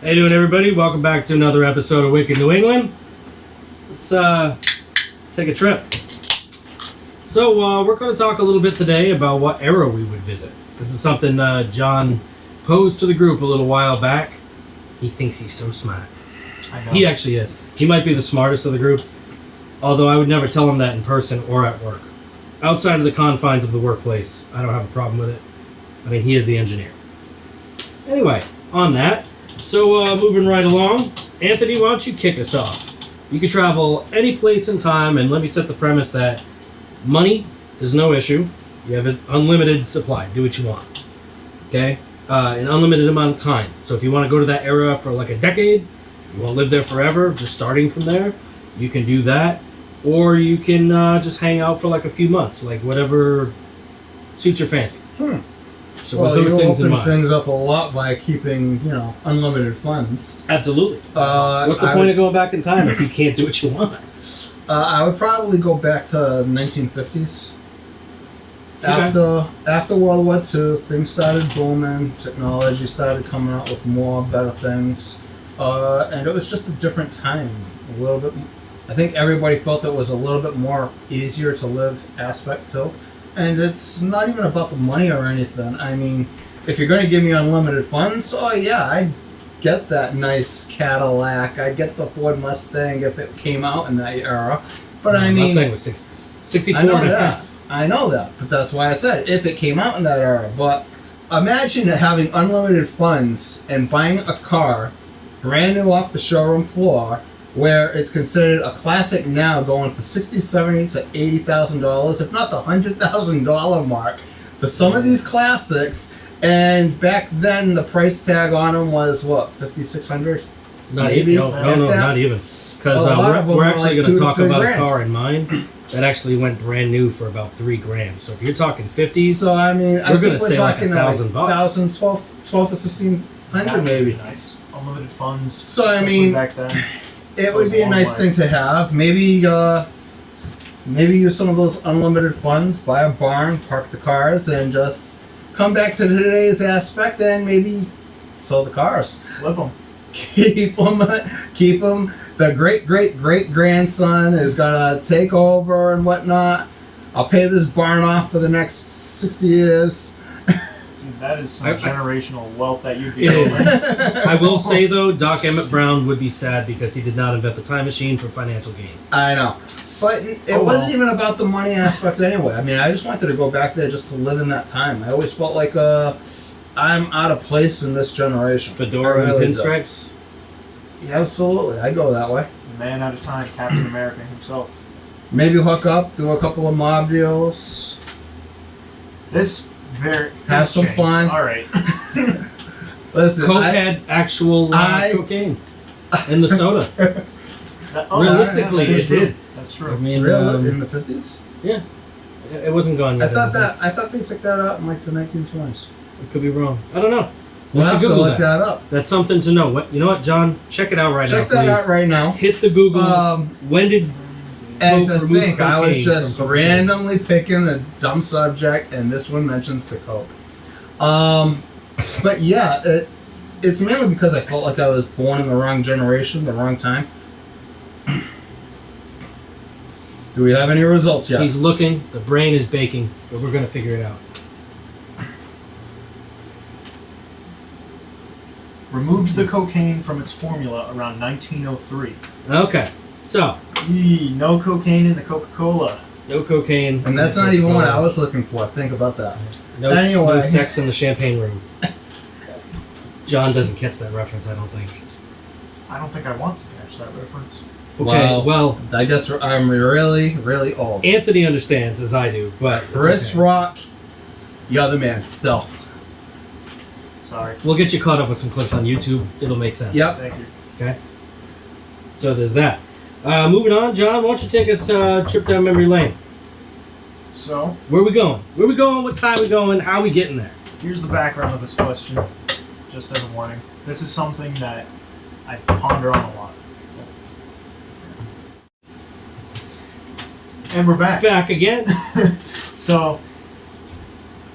How you doing, everybody? Welcome back to another episode of Wicked New England. Let's take a trip. So we're going to talk a little bit today about what era we would visit. This is something John posed to the group a little while back. He thinks he's so smart. I know. He actually is. He might be the smartest of the group, although I would never tell him that in person or at work. Outside of the confines of the workplace, I don't have a problem with it. I mean, he is the engineer. Anyway, on that, so moving right along, Anthony, why don't you kick us off? You could travel any place in time, and let me set the premise that money is no issue. You have an unlimited supply. Do what you want. Okay? An unlimited amount of time. So if you want to go to that era for like a decade, you want to live there forever, just starting from there, you can do that. Or you can just hang out for like a few months, like whatever suits your fancy. So well, with those you things in open mind. things up a lot by keeping, unlimited funds. Absolutely. So what's the point of going back in time if you can't do what you want? I would probably go back to 1950s. Okay. After World War II, things started booming. Technology started coming out with more, better things. And it was just a different time. A little bit. I think everybody felt it was a little bit more easier to live aspect to. And it's not even about the money or anything. I mean, if you're going to give me unlimited funds, oh yeah, I'd get that nice Cadillac. I'd get the Ford Mustang if it came out in that era. But I mean... Mustang was 60s. 64 I know and a that. half. I know that. But that's why I said if it came out in that era. But imagine having unlimited funds and buying a car brand new off the showroom floor where it's considered a classic now, going for $60,000, $70,000 to $80,000, if not the $100,000 mark, for some of these classics. And back then, the price tag on them was what, $5,600? Not Maybe even. No, not even. Because A lot of them we're were actually like going to 2 to talk 3 about grand. a car in mine that actually went brand new for about $3,000. So if you're talking 50s, So I mean, I We're think gonna we're say like talking $1,000. 1,000, 12 to That $1,500 would maybe. be nice. Unlimited funds. So, I especially mean, back then. It would be a nice thing to have. Maybe use some of those unlimited funds, buy a barn, park the cars, and just come back to today's aspect and maybe sell the cars. Flip them. Keep them. The great grandson is gonna take over and whatnot. I'll pay this barn off for the next 60 years. Dude, that is some I- generational wealth that you'd be It able is. to- I will say, though, Doc Emmett Brown would be sad because he did not invent the time machine for financial gain. I know. But it Oh, wasn't well. even about the money aspect anyway. I mean, I just wanted to go back there just to live in that time. I always felt like I'm out of place in this generation. Fedora I really and do. pinstripes. Yeah, absolutely. I'd go that way. Man at a time, Captain America himself. Maybe hook up, do a couple of mob deals. Have some fun. All right. Listen, Coke had actual cocaine in the soda. Realistically, that's it true. did. That's I true. mean, really? In the 50s? it wasn't gone yet. I thought they took that out in like the 1920s. I could be wrong. I don't know. We We'll should have to Google look that up. That's something to know. What you know? What, John? Check it out right Check now, that please. out right now. Hit the Google. When did And Coke to remove think, I was cocaine just from cocaine? randomly picking a dumb subject, and this one mentions the Coke. But yeah, it's mainly because I felt like I was born in the wrong generation, the wrong time. Do we have any results yet? He's looking. The brain is baking, but we're gonna figure it out. Removed the cocaine from its formula around 1903. Okay, so No cocaine in the Coca-Cola. no cocaine. And that's not even what I was looking for. Think about that. No, Anyway. no sex in the champagne room. John doesn't catch that reference, I don't think. I don't think I want to catch that reference. Okay, well, I guess I'm really, really old. Anthony understands as I do, but it's Chris okay. Rock, the other man, still. Sorry. We'll get you caught up with some clips on YouTube. It'll make sense. Yep. Thank you. Okay. So there's that. Moving on, John. Why don't you take us trip down memory lane? So, Where we going? Where we going? What time we going? How we getting there? here's the background of this question, just as a warning. This is something that I ponder on a lot. And we're back. Back again. So,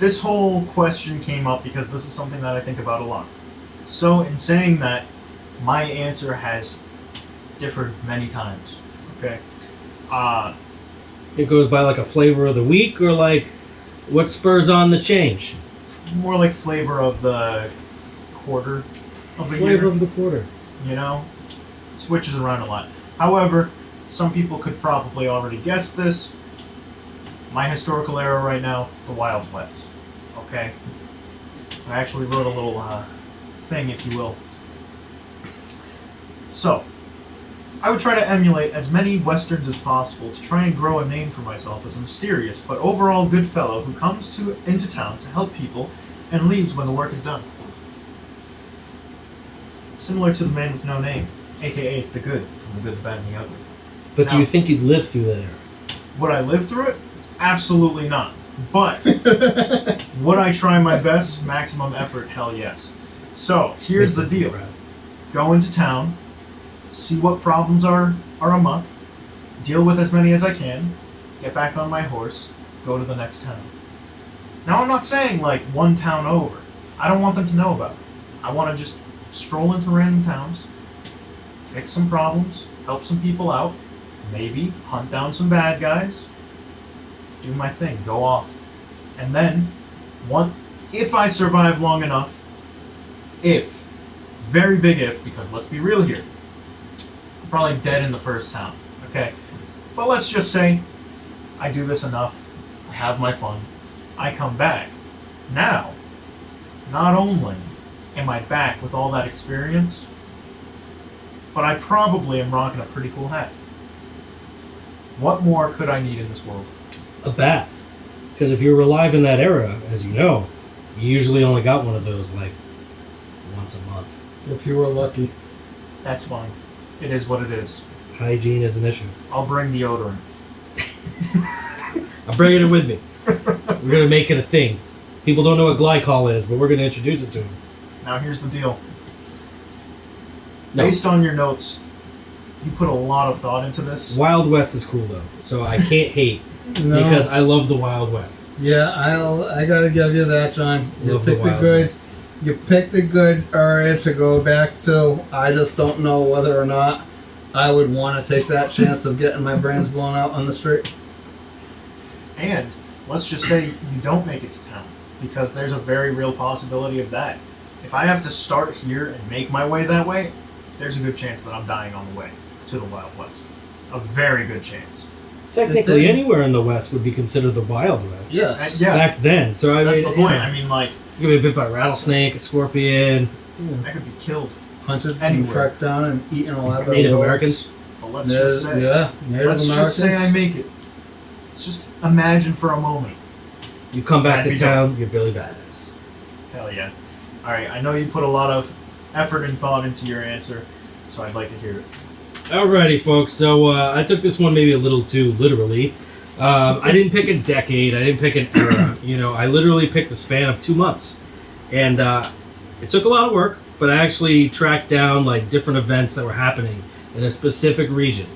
this whole question came up because this is something that I think about a lot. So, in saying that, my answer has differed many times. Okay. It goes by like a flavor of the week, or like what spurs on the change? More like flavor of the quarter of the Flavor year. of the quarter. You know, it switches around a lot. However, some people could probably already guess this. My historical era right now, the Wild West. Okay? I actually wrote a little thing, if you will. So, I would try to emulate as many westerns as possible to try and grow a name for myself as a mysterious but overall good fellow who comes into town to help people and leaves when the work is done. Similar to the man with no name, aka the good, from the good, the bad, and the ugly. But do Now- you think you'd live through that era? Would I live through it? Absolutely not. But would I try my best? Maximum effort, hell yes. So here's the deal. Go into town, see what problems are amok, deal with as many as I can, get back on my horse, go to the next town. Now I'm not saying like one town over. I don't want them to know about it. I want to just stroll into random towns, fix some problems, help some people out, maybe hunt down some bad guys, do my thing, go off. And then, if I survive long enough, very big if, because let's be real here, I'm probably dead in the first town, okay? But let's just say I do this enough, I have my fun, I come back. Now, not only am I back with all that experience, but I probably am rocking a pretty cool hat. What more could I need in this world? A bath. Because if you were alive in that era, as you know, you usually only got one of those like once a month. If you were lucky. That's fine. It is what it is. Hygiene is an issue. I'll bring deodorant. I'm bringing it with me. We're going to make it a thing. People don't know what glycol is, but we're going to introduce it to them. Now here's the deal. No. Based on your notes, you put a lot of thought into this. Wild West is cool, though, so I can't hate No. because I love the Wild West. Yeah, I gotta give you that, John. You Love the picked a Wild good. West. You picked a good area to go back to. I just don't know whether or not I would want to take that chance of getting my brains blown out on the street. And let's just say you don't make it to town, because there's a very real possibility of that. If I have to start here and make my way that way, there's a good chance that I'm dying on the way to the Wild West. A very good chance. Technically, anywhere in the West would be considered the Wild West. Yes. Yeah, Back then, so I that's mean, the point. yeah. I mean, like, You could be bit by a rattlesnake, a scorpion. I could be killed. Hunted and Anywhere. tracked down and eaten alive by Native wolves. Americans. But let's just say, Yeah, Native let's Americans. just say I make it. Let's just imagine for a moment. You come back That'd to be town, you're Billy Badass. Hell yeah. Alright, I know you put a lot of effort and thought into your answer, so I'd like to hear it. Alrighty, folks. So I took this one maybe a little too literally. I didn't pick a decade. I didn't pick an era. I literally picked the span of 2 months, and it took a lot of work. But I actually tracked down like different events that were happening in a specific region.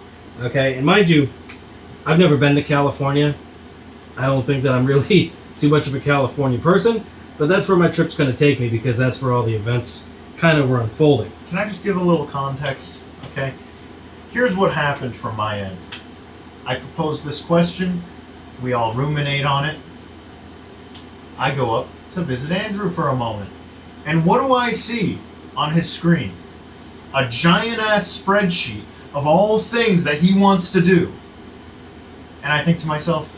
Okay, and mind you, I've never been to California. I don't think that I'm really too much of a California person, but that's where my trip's going to take me because that's where all the events kind of were unfolding. Can I just give a little context? Okay. Here's what happened from my end. I proposed this question. We all ruminate on it. I go up to visit Andrew for a moment. And what do I see on his screen? A giant ass spreadsheet of all things that he wants to do. And I think to myself,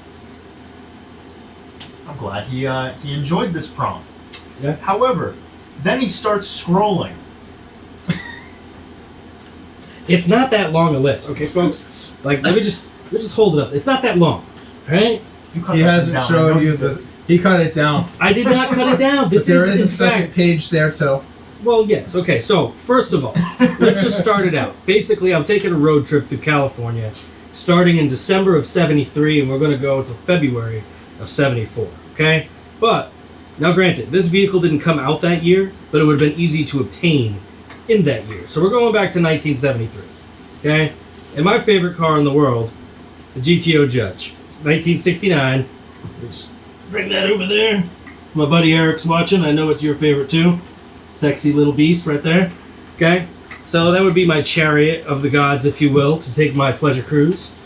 I'm glad he enjoyed this prompt. Yeah. However, then he starts scrolling. It's not that long a list, okay, folks? Like, let me just hold it up. It's not that long, right? You cut He that hasn't down. I showed know you did. the. He cut it down. I did not cut it down. But This there is in a second fact- page there too. Well, yes. Okay, so first of all, let's just start it out. Basically, I'm taking a road trip to California, starting in December of '73, and we're going to go until February of '74. Okay, but now, granted, this vehicle didn't come out that year, but it would have been easy to obtain in that year. So we're going back to 1973. Okay, and my favorite car in the world, the GTO Judge, 1969. We'll just bring that over there. If my buddy Eric's watching, I know it's your favorite too. Sexy little beast right there. Okay? So that would be my chariot of the gods, if you will, to take my pleasure cruise.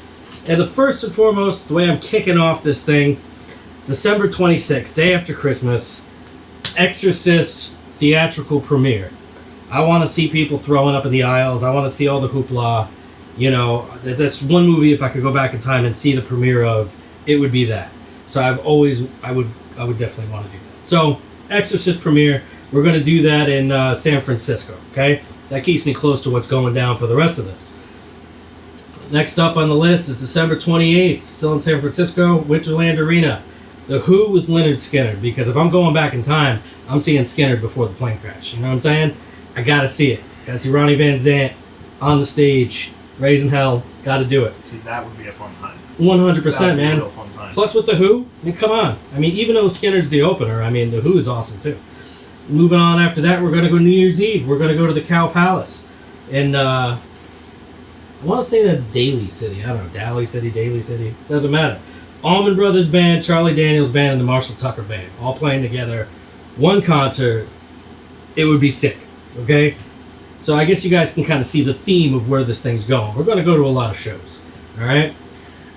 And the first and foremost, the way I'm kicking off this thing, December 26th, day after Christmas, Exorcist theatrical premiere. I want to see people throwing up in the aisles. I want to see all the hoopla. You know, that's one movie, if I could go back in time and see the premiere of, it would be that. So I would definitely want to do that. So, Exorcist premiere, we're going to do that in San Francisco, okay? That keeps me close to what's going down for the rest of this. Next up on the list is December 28th, still in San Francisco, Winterland Arena. The Who with Leonard Skinner, because if I'm going back in time, I'm seeing Skinner before the plane crash. You know what I'm saying? I gotta see it. Gotta see Ronnie Van Zant on the stage, raising hell. Gotta do it. See, that would be a fun time. 100%, That would be a man. real fun time. Plus with The Who, I mean, come on. I mean, even though Skinner's the opener, I mean, The Who is awesome too. Moving on after that, we're gonna go New Year's Eve. We're gonna go to the Cow Palace. And, I want to say that's Daly City. I don't know, Daly City, Daly City. Doesn't matter. Allman Brothers Band, Charlie Daniels Band, and the Marshall Tucker Band. All playing together. One concert. It would be sick. Okay? So I guess you guys can kind of see the theme of where this thing's going. We're going to go to a lot of shows. Alright?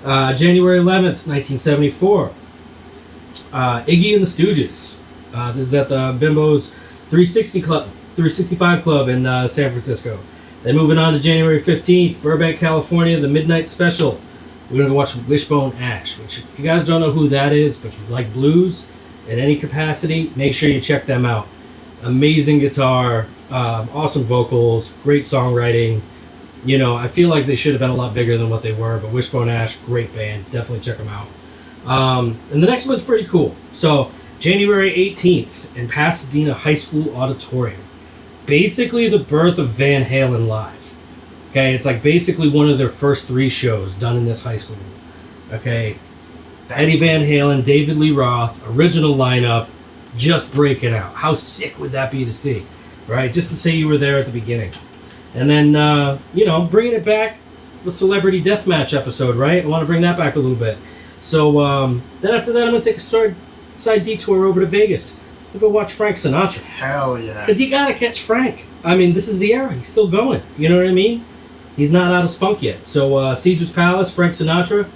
January 11th, 1974. Iggy and the Stooges. This is at the Bimbo's 365 Club in San Francisco. Then moving on to January 15th, Burbank, California, the Midnight Special. We're going to watch Wishbone Ash, which if you guys don't know who that is, but you like blues in any capacity, make sure you check them out. Amazing guitar, awesome vocals, great songwriting. You know, I feel like they should have been a lot bigger than what they were, but Wishbone Ash, great band. Definitely check them out. And the next one's pretty cool. So, January 18th in Pasadena High School Auditorium. Basically the birth of Van Halen live. Okay, it's like basically one of their first 3 shows done in this high school. Okay, Eddie Van Halen, David Lee Roth, original lineup, just breaking out. How sick would that be to see, right? Just to say you were there at the beginning. And then, you know, bringing it back, the Celebrity Deathmatch episode, right? I want to bring that back a little bit. So then after that, I'm going to take a side detour over to Vegas. We'll go watch Frank Sinatra. Hell yeah. Because you got to catch Frank. I mean, this is the era. He's still going. You know what I mean? He's not out of spunk yet. So Caesar's Palace, Frank Sinatra.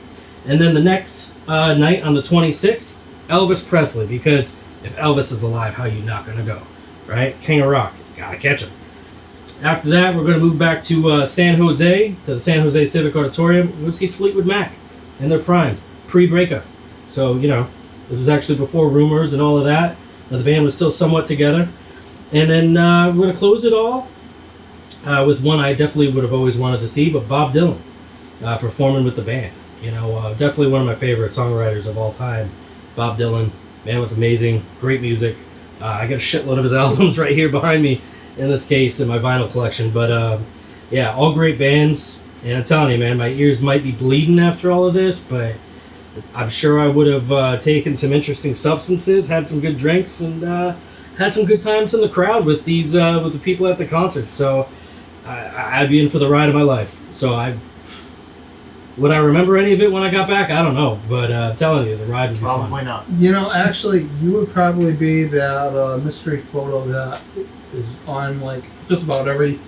And then the next night on the 26th, Elvis Presley. Because if Elvis is alive, how you not going to go? Right? King of Rock. Got to catch him. After that, we're going to move back to San Jose, to the San Jose Civic Auditorium. We'll see Fleetwood Mac in their prime, pre-breakup. So, you know, this was actually before Rumors and all of that. The band was still somewhat together. And then we're going to close it all with one I definitely would have always wanted to see, but Bob Dylan performing with the band. You know, definitely one of my favorite songwriters of all time. Bob Dylan. Man was amazing. Great music. I got a shitload of his albums right here behind me, in this case, in my vinyl collection. But, yeah, all great bands. And I'm telling you, man, my ears might be bleeding after all of this, but I'm sure I would have taken some interesting substances, had some good drinks, and had some good times in the crowd with these with the people at the concert. So I'd be in for the ride of my life. So would I remember any of it when I got back? I don't know, but I'm telling you, the ride would be fun. Probably not. You know, actually, you would probably be that mystery photo that is on like just about every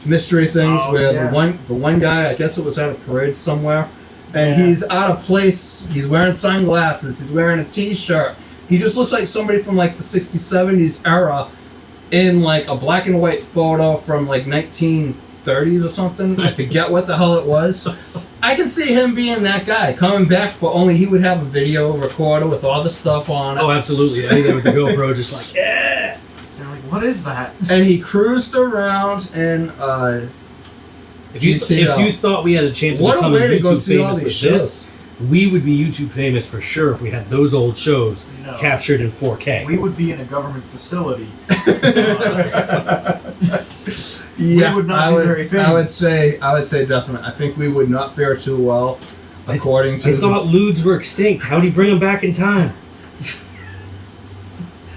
mystery things where yeah. the one guy, I guess it was at a parade somewhere, and Yeah. he's out of place. He's wearing sunglasses. He's wearing a T-shirt. He just looks like somebody from like the 60s, 70s era in like a black and white photo from like 1930s or something. I forget what the hell it was. I can see him being that guy coming back, but only he would have a video recorder with all the stuff on it. Oh, absolutely. I think that with the GoPro, just like, yeah. They're like, what is that? And he cruised around in If you thought we had a chance of what a becoming way to go YouTube see all famous these with shows. this, we would be YouTube famous for sure if we had those old shows No. captured in 4K. We would be in a government facility. Yeah, would not I be would, very famous. I would say definitely. I think we would not fare too well, according to. I thought lewds were extinct. How'd he bring them back in time?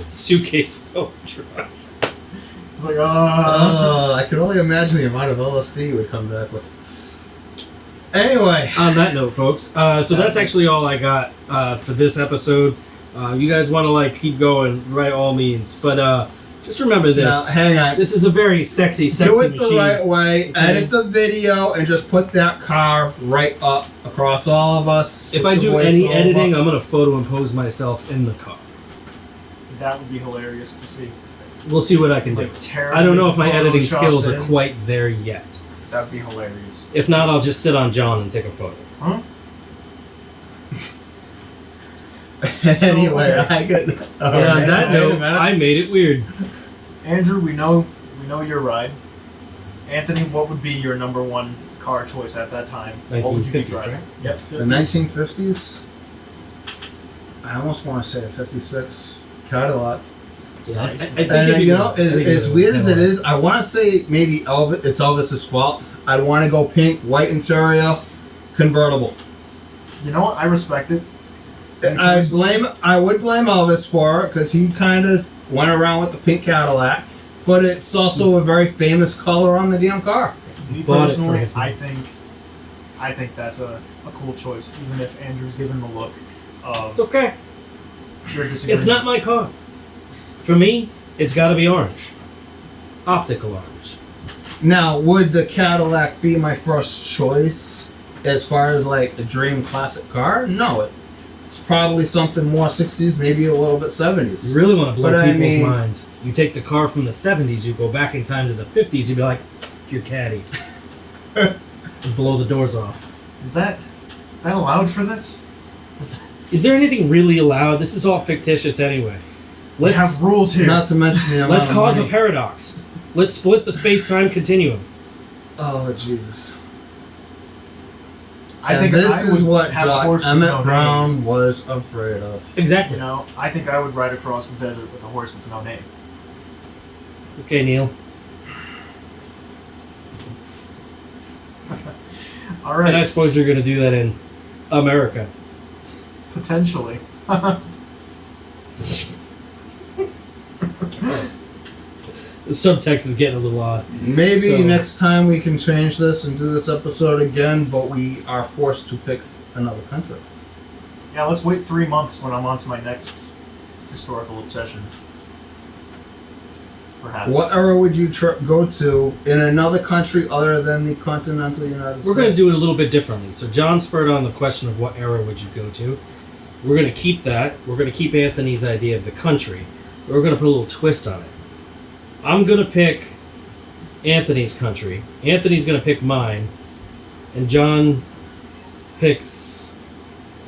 Suitcase full of drugs. It's like, I could only imagine the amount of LSD you would come back with. Anyway, On that note, folks, so that's actually all I got for this episode. You guys want to like keep going, by all means. But Just remember this. Now, hang on. This is a very sexy Do it the machine. right way. Okay. Edit the video and just put that car right up across all of us. If with I the do any voiceover. editing, I'm gonna photo impose myself in the car. That would be hilarious to see. We'll see what I can do. Like, terribly I don't know if my editing photoshopped skills are in. quite there yet. That'd be hilarious. If not, I'll just sit on John and take a photo. Huh? Anyway, okay. I could. And on that note, I made it weird. Andrew, we know your ride. Anthony, what would be your number one car choice at that time? What would you be 1950s, driving? right? Yep, The 1950s. I almost want to say a '56 Cadillac. Yeah, Nice. I think And it'd be you know, good. I think it'd as be weird good. as it is, I want to say maybe Elvis. It's Elvis's fault. I'd want to go pink, white interior, convertible. You know what? I respect it. I would blame Elvis for it because he kind of went around with the pink Cadillac, but it's also a very famous color on the damn car. Me Bought it for personally, his I think that's a cool choice, even if Andrew's given the look of It's okay. you're disagreeing. It's not my car. For me, it's got to be orange. Optical orange. Now, would the Cadillac be my first choice as far as like a dream classic car? No, it's probably something more 60s, maybe a little bit 70s. You really want to blow But I people's mean- minds. You take the car from the 70s, you go back in time to the 50s, you'd be like, you're caddy. And blow the doors off. Is that allowed for this? Is there anything really allowed? This is all fictitious anyway. We have rules here. Not to mention the amount Let's of cause a money. paradox. Let's split the space-time continuum. Oh, Jesus. I And think this I is would what have a Doc horse with Emmett no name. Brown was afraid of. Exactly. You know, I think I would ride across the desert with a horse with no name. Okay, Neil. All right, And I suppose you're going to do that in America. potentially. The subtext is getting a little odd. Maybe So- next time we can change this and do this episode again, but we are forced to pick another country. Yeah, let's wait 3 months when I'm on to my next historical obsession. Perhaps. What era would you go to in another country other than the continental United States? We're going to do it a little bit differently. So John spurred on the question of what era would you go to. We're going to keep that. We're going to keep Anthony's idea of the country. We're going to put a little twist on it. I'm going to pick Anthony's country. Anthony's going to pick mine. And John picks...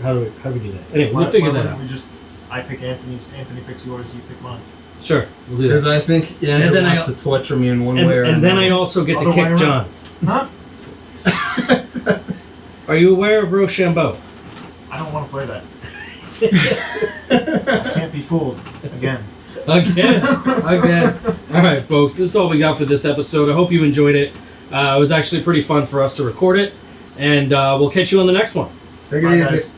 How do we do that? Anyway, we'll figure Why that out. wouldn't we just, I pick Anthony's, Anthony picks yours, you pick mine. Sure, we'll do Because that. I think Andrew then wants to torture me in one And, way or and then I another. also get to Other way kick around. John. Huh? Are you aware of Rochambeau? I don't want to play that. I can't be fooled. Again. Again. All right, folks. This is all we got for this episode. I hope you enjoyed it. It was actually pretty fun for us to record it, and we'll catch you on the next one. Take it Bye, easy. guys.